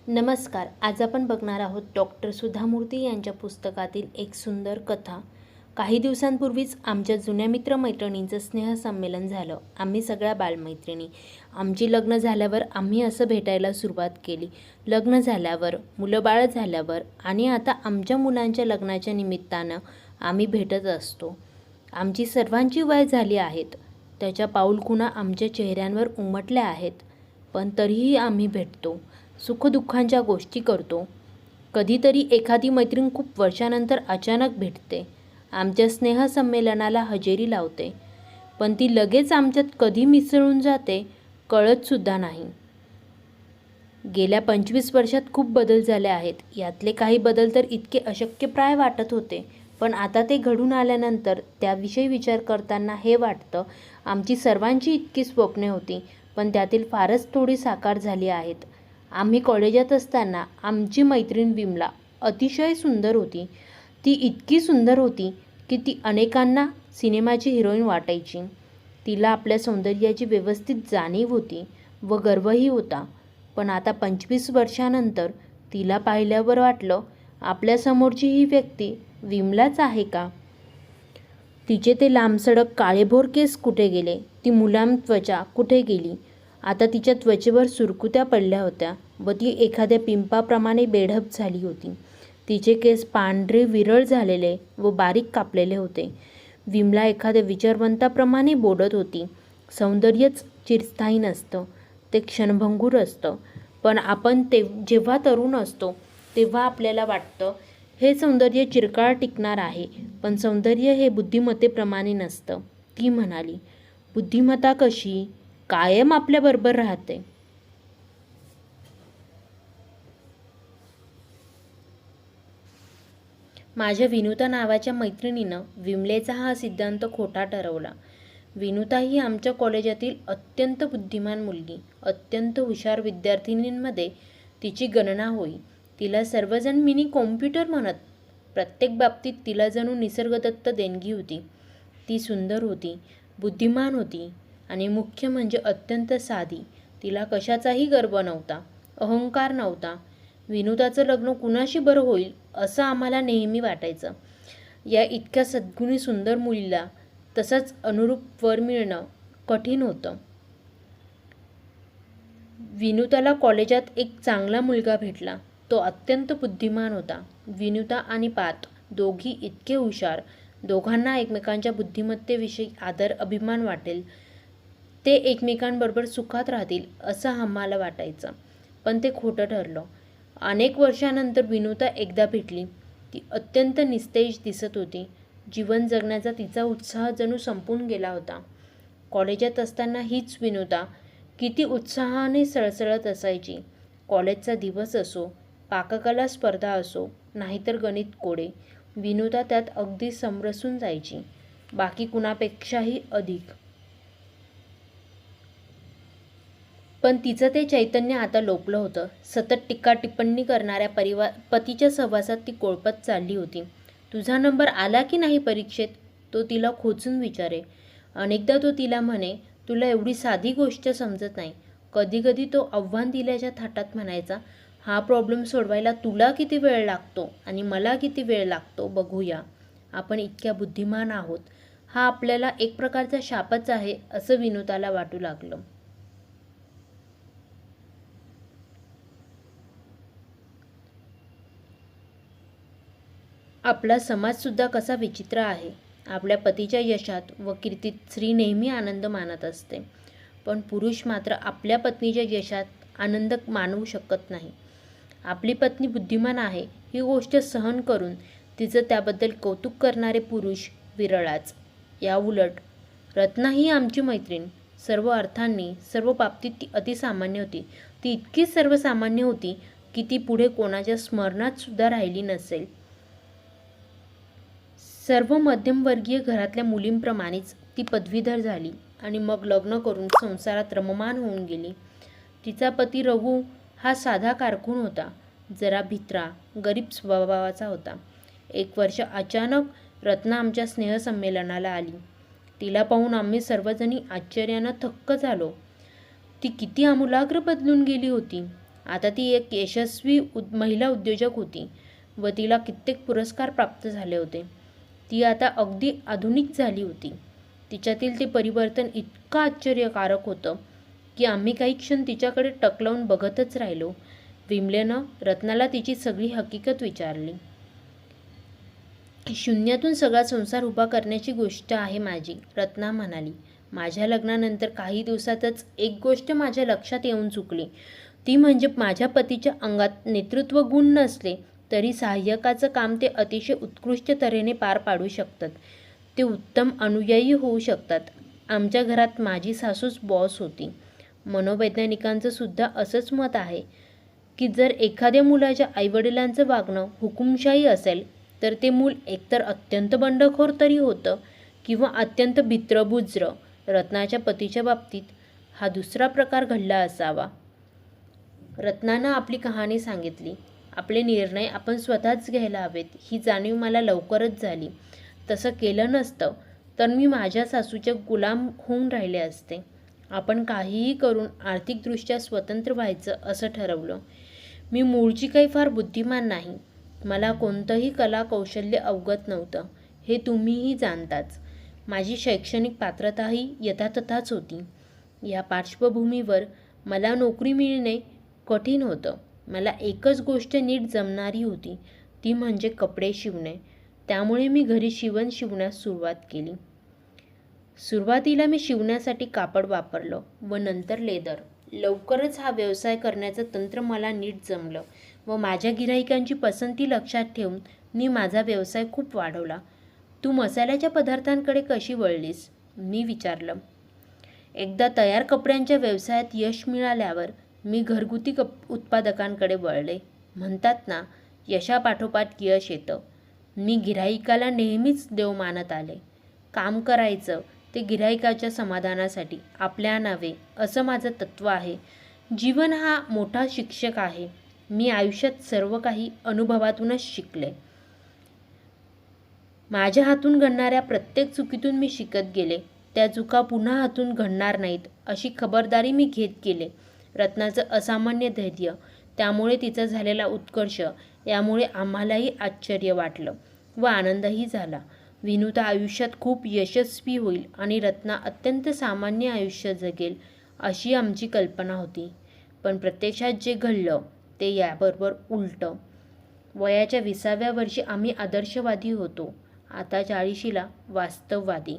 नमस्कार. आज आपण बघणार आहोत डॉक्टर सुधा मूर्ती यांच्या पुस्तकातील एक सुंदर कथा. काही दिवसांपूर्वीच आमच्या जुन्या मित्रमैत्रिणींचं स्नेहसंमेलन झालं. आम्ही सगळ्या बालमैत्रिणी. आमची लग्न झाल्यावर आम्ही असं भेटायला सुरुवात केली. लग्न झाल्यावर, मुलं-बाळं झाल्यावर आणि आता आमच्या मुलांच्या लग्नाच्या निमित्तानं आम्ही भेटत असतो. आमची सर्वांची वय झाली आहेत. त्याच्या पाऊलखुणा आमच्या चेहऱ्यांवर उमटल्या आहेत. पण तरीही आम्ही भेटतो. सुखदुःखांच्या गोष्टी करतो. कधीतरी एखादी मैत्रीण खूप वर्षानंतर अचानक भेटते. आमच्या स्नेहसंमेलनाला हजेरी लावते. पण ती लगेच आमच्यात कधी मिसळून जाते कळतसुद्धा नाही. गेल्या 25 वर्षात खूप बदल झाले आहेत. यातले काही बदल तर इतके अशक्यप्राय वाटत होते. पण आता ते घडून आल्यानंतर त्याविषयी विचार करताना हे वाटतं, आमची सर्वांची इतकी स्वप्ने होती, पण त्यातील फारच थोडी साकार झाली आहेत. आम्ही कॉलेजात असताना आमची मैत्रीण विमला अतिशय सुंदर होती. ती इतकी सुंदर होती की ती अनेकांना सिनेमाची हिरोईन वाटायची. तिला आपल्या सौंदर्याची व्यवस्थित जाणीव होती व गर्वही होता. पण आता 25 वर्षानंतर तिला पाहिल्यावर वाटलं, आपल्यासमोरची ही व्यक्ती विमलाच आहे का? तिचे ते लांबसडक काळेभोर केस कुठे गेले? ती मुलायम त्वचा कुठे गेली? आता तिच्या त्वचेवर सुरकुत्या पडल्या होत्या व ती एखाद्या पिंपाप्रमाणे बेढप झाली होती. तिचे केस पांढरे विरळ झालेले व बारीक कापलेले होते. विमला एखाद्या विचारवंताप्रमाणे बोलत होती. सौंदर्यच चिरस्थायी नसतं, ते क्षणभंगूर असतं. पण आपण जेव्हा तरुण असतो तेव्हा आपल्याला वाटतं हे सौंदर्य चिरकाळ टिकणार आहे. पण सौंदर्य हे बुद्धिमत्तेप्रमाणे नसतं. ती म्हणाली, बुद्धिमत्ता कशी? कायम आपल्याबरोबर राहते. माझ्या विनुता नावाच्या मैत्रिणीनं विमलेचा हा सिद्धांत खोटा ठरवला. विनुता ही आमच्या कॉलेजातील अत्यंत बुद्धिमान मुलगी. अत्यंत हुशार विद्यार्थिनींमध्ये तिची गणना होई. तिला सर्वजण मिनी कॉम्प्युटर म्हणत. प्रत्येक बाबतीत तिला जणू निसर्गदत्त देणगी होती. ती सुंदर होती, बुद्धिमान होती आणि मुख्य म्हणजे अत्यंत साधी. तिला कशाचाही गर्व नव्हता, अहंकार नव्हता. विनुताचं लग्न कुणाशी बरं होईल असं आम्हाला नेहमी वाटायचं. या इतक्या सद्गुणी सुंदर मुलीला तसंच अनुरूप वर मिळणं कठीण होतं. विनुताला कॉलेजात एक चांगला मुलगा भेटला. तो अत्यंत बुद्धिमान होता. विनुता आणि पार्थ दोघी इतके हुशार. दोघांना एकमेकांच्या बुद्धिमत्तेविषयी आदर अभिमान वाटेल. ते एकमेकांबरोबर सुखात राहतील असं आम्हाला वाटायचं. पण ते खोटं ठरलं. अनेक वर्षानंतर विनुता एकदा भेटली. ती अत्यंत निस्तेज दिसत होती. जीवन जगण्याचा तिचा उत्साह जणू संपून गेला होता. कॉलेजात असताना हीच विनुता किती उत्साहाने सळसळत असायची. कॉलेजचा दिवस असो, पाककला स्पर्धा असो, नाहीतर गणित कोडे, विनुता त्यात अगदी समरसून जायची, बाकी कुणापेक्षाही अधिक. पण तिचं ते चैतन्य आता लोपलं होतं. सतत टीका-टिप्पणी करणाऱ्या पतीच्या सहवासात ती कोळपत चालली होती. तुझा नंबर आला की नाही परीक्षेत? तो तिला खोचून विचारे. अनेकदा तो तिला म्हणे, तुला एवढी साधी गोष्ट समजत नाही. कधी-कधी तो आव्हान दिल्याच्या थाटात म्हणायचा, हा प्रॉब्लेम सोडवायला तुला किती वेळ लागतो आणि मला किती वेळ लागतो बघूया. आपण इतक्या बुद्धिमान आहोत. हा आपल्याला एक प्रकारचा शापच आहे असं विनुताला वाटू लागलं. आपला समाजसुद्धा कसा विचित्र आहे. आपल्या पतीच्या यशात व कीर्तीत स्त्री नेहमी आनंद मानत असते. पण पुरुष मात्र आपल्या पत्नीच्या यशात आनंद मानवू शकत नाही. आपली पत्नी बुद्धिमान आहे ही गोष्ट सहन करून तिचं त्याबद्दल कौतुक करणारे पुरुष विरळाच. याउलट रत्ना ही आमची मैत्रीण सर्व अर्थांनी, सर्व बाबतीत ती अतिसामान्य होती. ती इतकी सर्वसामान्य होती की ती पुढे कोणाच्या स्मरणात सुद्धा राहिली नसेल. सर्व मध्यमवर्गीय घरातल्या मुलींप्रमाणेच ती पदवीधर झाली आणि मग लग्न करून संसारात रममाण होऊन गेली. तिचा पती रघु हा साधा कारकून होता. जरा भित्रा, गरीब स्वभावाचा होता. एक वर्ष अचानक रत्ना आमच्या स्नेहसंमेलनाला आली. तिला पाहून आम्ही सर्वजणी आश्चर्यानं थक्क झालो. ती किती आमूलाग्र बदलून गेली होती. आता ती एक यशस्वी महिला उद्योजक होती व तिला कित्येक पुरस्कार प्राप्त झाले होते. ती आता अगदी आधुनिक झाली होती. तिच्यातील ते परिवर्तन इतकं आश्चर्यकारक होतं की आम्ही काही क्षण तिच्याकडे टकलावून बघतच राहिलो. विमलेनं रत्नाला तिची सगळी हकीकत विचारली. शून्यातून सगळा संसार उभा करण्याची गोष्ट आहे माझी, रत्ना म्हणाली. माझ्या लग्नानंतर काही दिवसातच एक गोष्ट माझ्या लक्षात येऊन चुकली. ती म्हणजे माझ्या पतीच्या अंगात नेतृत्व गुण नसले तरी सहाय्यकाचं काम ते अतिशय उत्कृष्ट तऱ्हेने पार पाडू शकतात. ते उत्तम अनुयायी होऊ शकतात. आमच्या घरात माझी सासूच बॉस होती. मनोवैज्ञानिकांचं सुद्धा असंच मत आहे की जर एखाद्या मुलाच्या आईवडिलांचं वागणं हुकुमशाही असेल तर ते मूल एकतर अत्यंत बंडखोर तरी होतं किंवा अत्यंत भित्रबुज्र. रत्नाच्या पतीच्या बाबतीत हा दुसरा प्रकार घडला असावा. रत्नानं आपली कहाणी सांगितली. आपले निर्णय आपण स्वतःच घ्यायला हवेत ही जाणीव मला लवकरच झाली. तसं केलं नसतं तर मी माझ्या सासूच्या गुलाम होऊन राहिले असते. आपण काहीही करून आर्थिकदृष्ट्या स्वतंत्र व्हायचं असं ठरवलं. मी मूळची काही फार बुद्धिमान नाही. मला कोणतंही कला कौशल्य अवगत नव्हतं, हे तुम्हीही जाणताच. माझी शैक्षणिक पात्रताही यथातथाच होती. या पार्श्वभूमीवर मला नोकरी मिळणे कठीण होतं. मला एकच गोष्ट नीट जमणारी होती, ती म्हणजे कपडे शिवणे. त्यामुळे मी घरी शिवण्यास सुरुवात केली. सुरुवातीला मी शिवण्यासाठी कापड वापरलं व नंतर लेदर. लवकरच हा व्यवसाय करण्याचं तंत्र मला नीट जमलं व माझ्या गिऱ्हाईकांची पसंती लक्षात ठेवून मी माझा व्यवसाय खूप वाढवला. तू मसाल्याच्या पदार्थांकडे कशी वळलीस? मी विचारलं. एकदा तयार कपड्यांच्या व्यवसायात यश मिळाल्यावर मी घरगुती उत्पादकांकडे वळले. म्हणतात ना, यशापाठोपाठ यश येतं. मी गिऱ्हाईकाला नेहमीच देव मानत आले. काम करायचं ते गिऱ्हाईकाच्या समाधानासाठी, आपल्या नव्हे, असं माझं तत्त्व आहे. जीवन हा मोठा शिक्षक आहे. मी आयुष्यात सर्व काही अनुभवातूनच शिकले. माझ्या हातून घडणाऱ्या प्रत्येक चुकीतून मी शिकत गेले. त्या चुका पुन्हा हातून घडणार नाहीत अशी खबरदारी मी घेत गेले. रत्नाचं असामान्य धैर्य, त्यामुळे तिचा झालेला उत्कर्ष यामुळे आम्हालाही आश्चर्य वाटलं व आनंदही झाला. विनुता आयुष्यात खूप यशस्वी होईल आणि रत्ना अत्यंत सामान्य आयुष्य जगेल अशी आमची कल्पना होती. पण प्रत्यक्षात जे घडलं ते याबरोबर उलटं. वयाच्या 20व्या वर्षी आम्ही आदर्शवादी होतो. आता 40शीला वास्तववादी.